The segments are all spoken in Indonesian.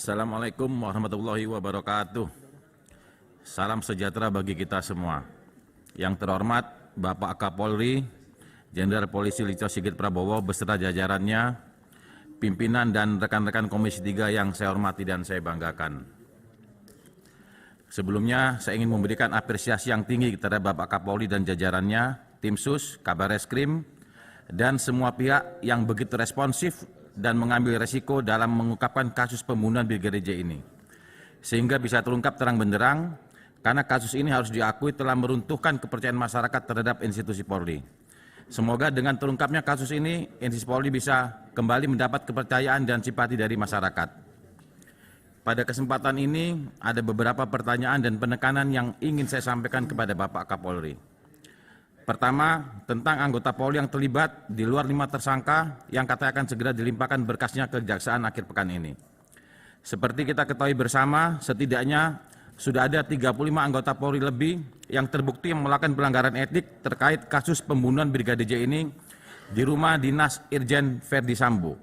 Assalamualaikum warahmatullahi wabarakatuh. Salam sejahtera bagi kita semua. Yang terhormat Bapak Kapolri, Jenderal Polisi Listio Sigit Prabowo beserta jajarannya, pimpinan dan rekan-rekan Komisi 3 yang saya hormati dan saya banggakan. Sebelumnya, saya ingin memberikan apresiasi yang tinggi terhadap Bapak Kapolri dan jajarannya, Tim Sus, Kabar Reskrim, dan semua pihak yang begitu responsif dan mengambil resiko dalam mengungkapkan kasus pembunuhan Brigadir J ini. Sehingga bisa terungkap terang benderang, karena kasus ini harus diakui telah meruntuhkan kepercayaan masyarakat terhadap institusi Polri. Semoga dengan terungkapnya kasus ini, institusi Polri bisa kembali mendapat kepercayaan dan simpati dari masyarakat. Pada kesempatan ini, ada beberapa pertanyaan dan penekanan yang ingin saya sampaikan kepada Bapak Kapolri. Pertama, tentang anggota Polri yang terlibat di luar 5 tersangka yang katanya akan segera dilimpahkan berkasnya ke Kejaksaan akhir pekan ini. Seperti kita ketahui bersama, setidaknya sudah ada 35 anggota Polri lebih yang terbukti melakukan pelanggaran etik terkait kasus pembunuhan Brigadir J ini di rumah dinas Irjen Verdi Sambo.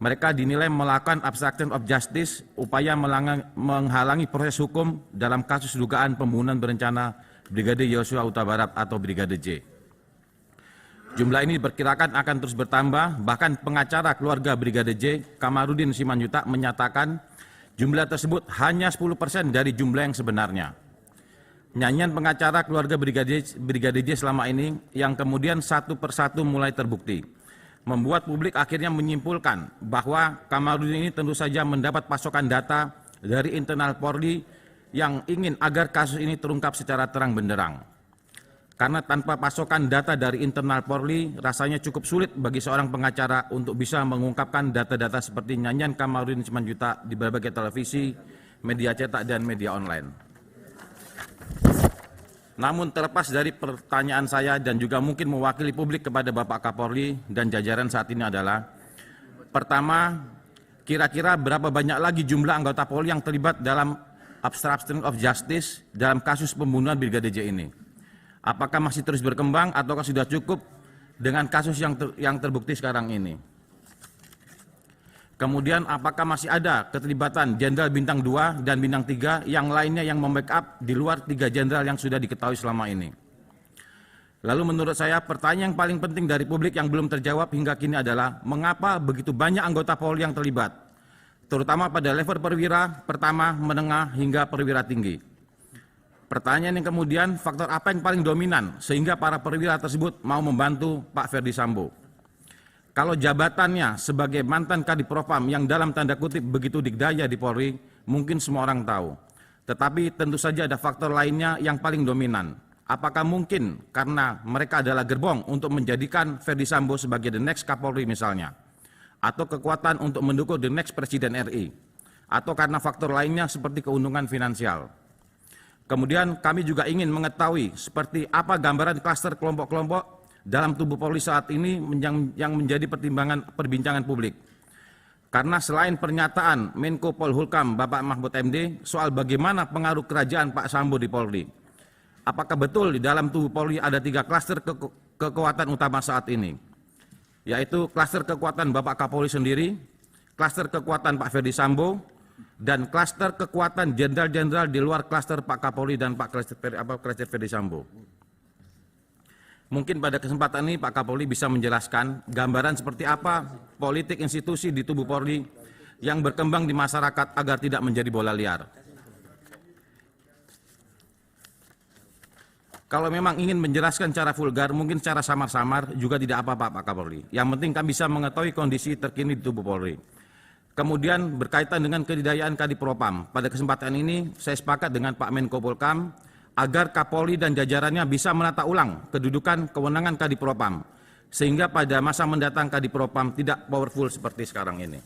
Mereka dinilai melakukan obstruction of justice, upaya menghalangi proses hukum dalam kasus dugaan pembunuhan berencana Brigadir Yosua Huta Barat atau Brigadir J. Jumlah ini diperkirakan akan terus bertambah, bahkan pengacara keluarga Brigadir J, Kamarudin Simanjuntak, menyatakan jumlah tersebut hanya 10% dari jumlah yang sebenarnya. Nyanyian pengacara keluarga Brigadir J selama ini yang kemudian satu persatu mulai terbukti, membuat publik akhirnya menyimpulkan bahwa Kamarudin ini tentu saja mendapat pasokan data dari internal Polri yang ingin agar kasus ini terungkap secara terang benderang. Karena tanpa pasokan data dari internal Polri, rasanya cukup sulit bagi seorang pengacara untuk bisa mengungkapkan data-data seperti nyanyian Kamarudin Simanjuntak di berbagai televisi, media cetak, dan media online. Namun terlepas dari pertanyaan saya dan juga mungkin mewakili publik kepada Bapak Kapolri dan jajaran saat ini adalah, pertama, kira-kira berapa banyak lagi jumlah anggota Polri yang terlibat dalam obstruction of justice dalam kasus pembunuhan Brigadir J ini? Apakah masih terus berkembang ataukah sudah cukup dengan kasus yang terbukti sekarang ini? Kemudian apakah masih ada keterlibatan Jenderal Bintang 2 dan Bintang 3 yang lainnya yang membackup di luar 3 jenderal yang sudah diketahui selama ini? Lalu menurut saya pertanyaan yang paling penting dari publik yang belum terjawab hingga kini adalah mengapa begitu banyak anggota Polri yang terlibat, terutama pada level perwira, pertama, menengah, hingga perwira tinggi. Pertanyaan yang kemudian, faktor apa yang paling dominan sehingga para perwira tersebut mau membantu Pak Verdi Sambo? Kalau jabatannya sebagai mantan Kadipropam yang dalam tanda kutip begitu dikdaya di Polri, mungkin semua orang tahu. Tetapi tentu saja ada faktor lainnya yang paling dominan. Apakah mungkin karena mereka adalah gerbong untuk menjadikan Verdi Sambo sebagai the next Kapolri misalnya? Atau kekuatan untuk mendukung the next Presiden RI, atau karena faktor lainnya seperti keuntungan finansial. Kemudian kami juga ingin mengetahui seperti apa gambaran klaster kelompok-kelompok dalam tubuh Polri saat ini yang menjadi perbincangan publik. Karena selain pernyataan Menko Polhukam Bapak Mahfud MD soal bagaimana pengaruh kerajaan Pak Sambo di Polri, apakah betul di dalam tubuh Polri ada 3 klaster kekuatan utama saat ini? Yaitu klaster kekuatan Bapak Kapolri sendiri, klaster kekuatan Pak Verdi Sambo, dan klaster kekuatan jenderal-jenderal di luar klaster Pak Kapolri dan Pak klaster Verdi Sambo. Mungkin pada kesempatan ini Pak Kapolri bisa menjelaskan gambaran seperti apa politik institusi di tubuh Polri yang berkembang di masyarakat agar tidak menjadi bola liar. Kalau memang ingin menjelaskan secara vulgar, mungkin secara samar-samar juga tidak apa-apa Pak Kapolri. Yang penting kami bisa mengetahui kondisi terkini di tubuh Polri. Kemudian berkaitan dengan kedidayaan Kadipropam. Pada kesempatan ini saya sepakat dengan Pak Menko Polhukam agar Kapolri dan jajarannya bisa menata ulang kedudukan kewenangan Kadipropam. Sehingga pada masa mendatang Kadipropam tidak powerful seperti sekarang ini.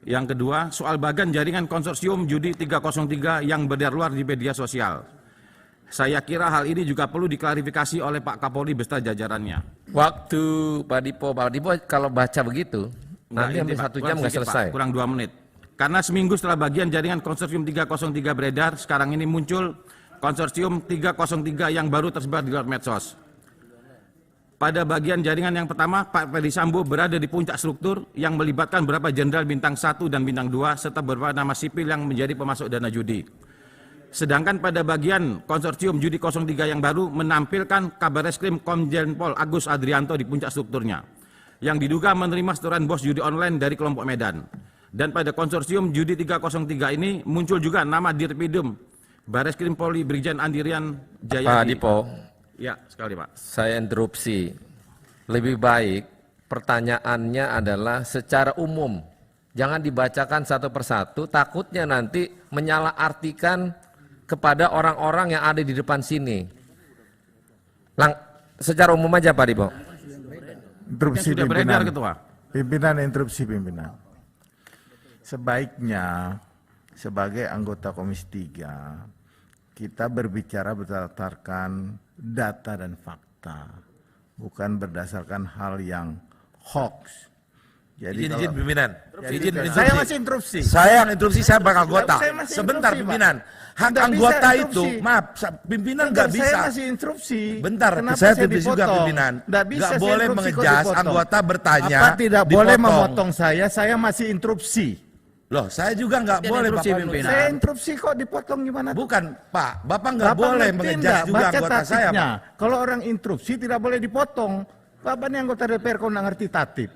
Yang kedua, soal bagan jaringan konsorsium judi 303 yang beredar luar di media sosial. Saya kira hal ini juga perlu diklarifikasi oleh Pak Kapolri beserta jajarannya. Waktu Pak Dipo kalau baca begitu, nanti hampir 1 jam nggak selesai. Pak, kurang 2 menit. Karena seminggu setelah bagian jaringan konsorsium 303 beredar, sekarang ini muncul konsorsium 303 yang baru tersebar di luar medsos. Pada bagian jaringan yang pertama, Pak Ferdi Sambo berada di puncak struktur yang melibatkan beberapa jenderal bintang 1 dan bintang 2 serta beberapa nama sipil yang menjadi pemasok dana judi. Sedangkan pada bagian konsorsium judi 03 yang baru menampilkan Kabareskrim Komjen Pol Agus Adrianto di puncak strukturnya, yang diduga menerima setoran bos judi online dari kelompok Medan. Dan pada konsorsium judi 303 ini muncul juga nama Dirpidum Bareskrim Polri Brigjen Andirian Jayadi. Pak Dipo, ya sekali Pak. saya interupsi. Lebih baik pertanyaannya adalah secara umum. Jangan dibacakan satu persatu, takutnya nanti menyalahartikan kepada orang-orang yang ada di depan sini. Secara umum aja Pak Dipo. Interupsi Sudah beredar, pimpinan. Ketua. Pimpinan, interupsi pimpinan. Sebaiknya sebagai anggota Komisi 3 kita berbicara berdasarkan data dan fakta, bukan berdasarkan hal yang hoax. Jadi Izin pimpinan. Izin saya masih interupsi. Saya yang interupsi, saya bakal anggota. Saya masih Sebentar interupsi, pimpinan. Hak Nggak bisa anggota itu, interupsi. maaf, pimpinan nggak bisa. Saya masih interupsi. Bentar, Kenapa saya interupsi juga dipotong? pimpinan. Nggak bisa Nggak saya boleh interupsi kok mengejas, dipotong. anggota bertanya, Apa tidak boleh dipotong. memotong saya masih interupsi. Loh, saya juga nggak boleh interupsi, Bapak pimpinan. Saya interupsi kok dipotong gimana? Bukan Pak, Bapak nggak Bapak boleh ngerti mengejas nggak? juga Baca anggota saya tatipnya. Pak. Kalau orang interupsi tidak boleh dipotong. Bapak ini anggota DPR kok nggak ngerti tatip.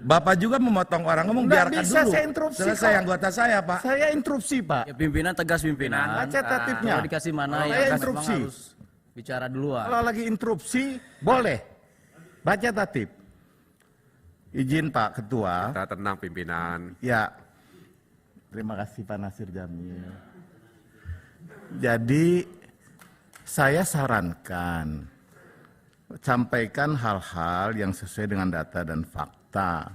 Bapak juga memotong orang ngomong, Nggak biarkan bisa, dulu. saya interupsi Selesai kok. anggota saya Pak. Saya interupsi Pak. Ya, pimpinan tegas pimpinan. Baca tatipnya. Kalau dikasih mana Saya yang memang interupsi. harus bicara duluan. Kalau lagi interupsi boleh. Baca tatip. Izin Pak Ketua. Kita tenang pimpinan. Ya, terima kasih Pak Nasir Jamil. Jadi saya sarankan sampaikan hal-hal yang sesuai dengan data dan fakta.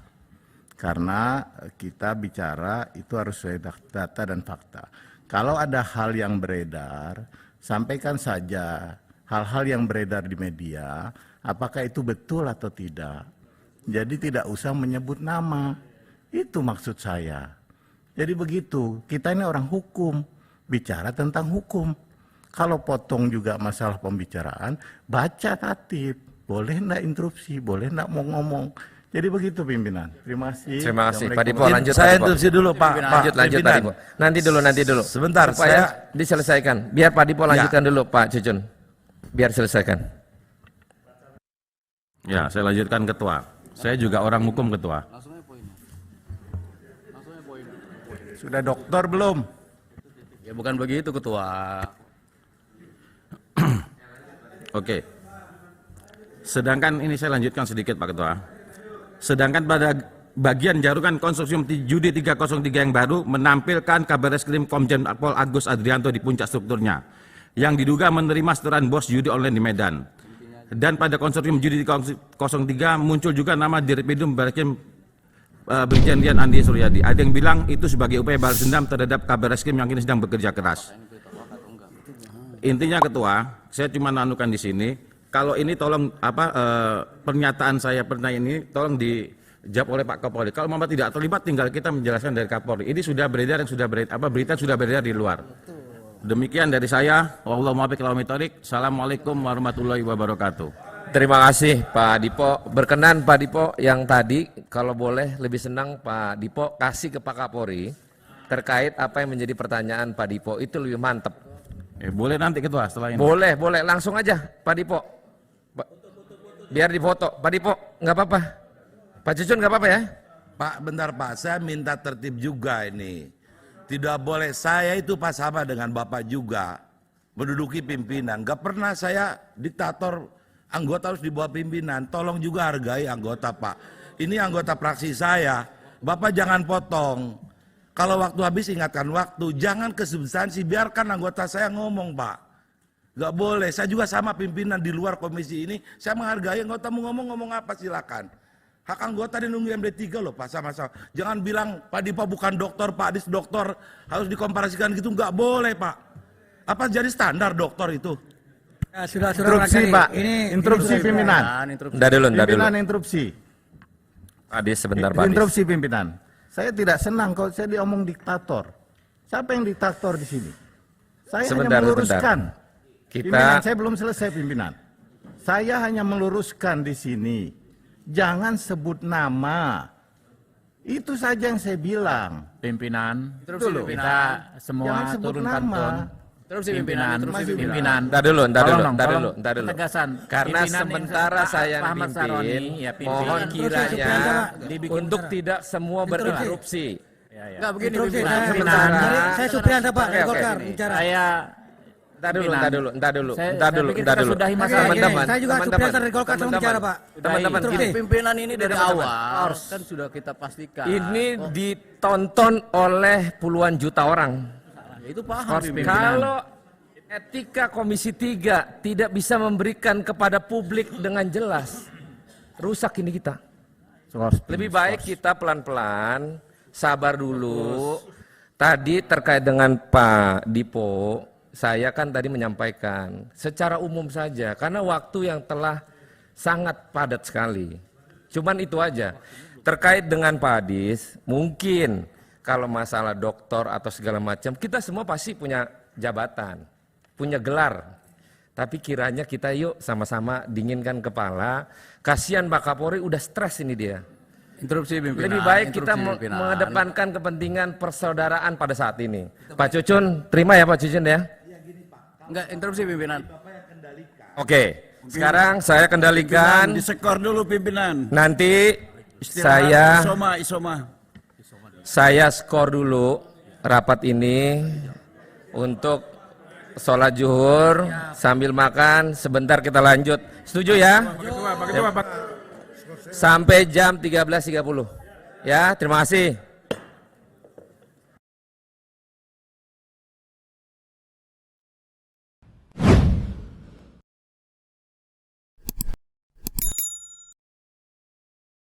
Karena kita bicara itu harus sesuai data dan fakta. Kalau ada hal yang beredar, sampaikan saja hal-hal yang beredar di media, apakah itu betul atau tidak. Jadi tidak usah menyebut nama. Itu maksud saya. Jadi begitu, kita ini orang hukum, bicara tentang hukum. Kalau potong juga masalah pembicaraan, baca tatip. Boleh enggak interupsi, boleh enggak mau ngomong. Jadi begitu pimpinan. Terima kasih. Terima kasih. Pak Dipo Assalamualaikum. lanjut. Saya Pak Dipo. interupsi dulu Pak. Lanjut Pak Pimpinan. Dipo. Nanti dulu. Sebentar, Supaya diselesaikan. Biar Pak Dipo lanjutkan dulu Pak Cucun. Biar selesaikan. Ya, saya lanjutkan Ketua. Saya juga orang hukum Ketua. Sudah dokter belum? Ya bukan begitu ketua. Oke. Sedangkan ini saya lanjutkan sedikit Pak Ketua. Sedangkan pada bagian jaringan konsorsium judi 303 yang baru menampilkan Kabareskrim Komjen Pol Agus Adrianto di puncak strukturnya yang diduga menerima setoran bos judi online di Medan. Dan pada konsorsium judi 03 muncul juga nama Dirpidum Bareskrim Brigjen Andi Suryadi. Ada yang bilang itu sebagai upaya balas dendam terhadap Kabareskrim yang kini sedang bekerja keras. Intinya Ketua, saya cuma nanukan di sini. Kalau ini tolong pernyataan saya pernah ini tolong dijawab oleh Pak Kapolri. Kalau Muhammad tidak terlibat, tinggal kita menjelaskan dari Kapolri. Ini sudah beredar yang sudah beredar, berita sudah beredar di luar. Demikian dari saya. Wallahu muwaffiq ila aqwamit thoriq. Assalamualaikum warahmatullahi wabarakatuh. Terima kasih Pak Dipo. Berkenan Pak Dipo yang tadi kalau boleh lebih senang Pak Dipo kasih ke Pak Kapolri terkait apa yang menjadi pertanyaan Pak Dipo, itu lebih mantep. Boleh nanti Ketua setelah ini. Boleh langsung aja Pak Dipo. Biar difoto. Pak Dipo nggak apa-apa. Pak Cucun nggak apa-apa ya? Pak, bentar Pak, saya minta tertib juga ini. Tidak boleh, saya itu pas sama dengan Bapak juga menduduki pimpinan. Gak pernah saya diktator, anggota harus di bawah pimpinan. Tolong juga hargai anggota Pak. Ini anggota praksi saya, Bapak jangan potong. Kalau waktu habis ingatkan waktu, jangan ke substansi, biarkan anggota saya ngomong Pak. Gak boleh, saya juga sama pimpinan di luar komisi ini, saya menghargai anggota mau ngomong apa silakan. Hak anggota dilindungi MD3 loh Pak, sama-sama. Jangan bilang Pak Dipo bukan dokter, Pak Adis dokter, harus dikomparasikan gitu, nggak boleh Pak. Apa jadi standar dokter itu? Ya, sudah Interupsi Pak. Interupsi pimpinan. Ntar dulu. Pimpinan interupsi. Pak Adis sebentar Pak Adis. Interupsi pimpinan. Saya tidak senang kalau saya diomong diktator. Siapa yang diktator di sini? Saya Sebentar, hanya meluruskan. Kita Pimpinan, saya belum selesai pimpinan. Saya hanya meluruskan di sini. Jangan sebut nama. Itu saja yang saya bilang. Pimpinan, Interupsi Betul. kita pimpinan. semua Jangan sebut turunkan nama. ton. Interupsi Pimpinan, pimpinan. Interupsi pimpinan. pimpinan. Entar dulu. Tolong, Entar dulu. Penegasan. Karena Pimpinan yang sementara Pak saya yang Ahmad pimpin, Saroni, ya, pimpinan. mohon kiranya Dibikin untuk tidak semua berinterupsi. Enggak begini Interupsi, pimpinan. saya- Sementara- Saya Supriyansa Pak, dari Oke, oke. Golkar, bicara. Saya Entar dulu. Saya pikir kita sudahi Oke, masalah. Teman-teman, saya juga teman-teman, Supriyansa dari Golkar, teman-teman. bicara Pak. Teman-teman, Interupsi. gini. Pimpinan ini dari Teman-teman. awal kan sudah kita pastikan. Ini ditonton oleh puluhan juta orang. Ya, itu paham pimpinan. Kalau etika Komisi 3 tidak bisa memberikan kepada publik dengan jelas, rusak ini kita. Lebih baik kita pelan-pelan, sabar dulu. Tadi terkait dengan Pak Dipo, saya kan tadi menyampaikan secara umum saja, karena waktu yang telah sangat padat sekali. Cuman itu aja. Terkait dengan Pak Adis, mungkin kalau masalah doktor atau segala macam, kita semua pasti punya jabatan, punya gelar. Tapi kiranya kita yuk sama-sama dinginkan kepala. Kasihan Pak Kapolri udah stres ini dia. Interupsi pimpinan. Lebih baik kita interupsi pimpinan. mengedepankan kepentingan persaudaraan pada saat ini. Pak Cucun, terima ya Pak Cucun ya. Enggak, interupsi pimpinan. Oke, sekarang saya kendalikan. Disekor dulu pimpinan. Nanti Istirahat, saya isoma. saya skor dulu rapat ini untuk sholat zuhur sambil makan. Sebentar kita lanjut. Setuju ya? Sampai jam 13.30. Ya, terima kasih.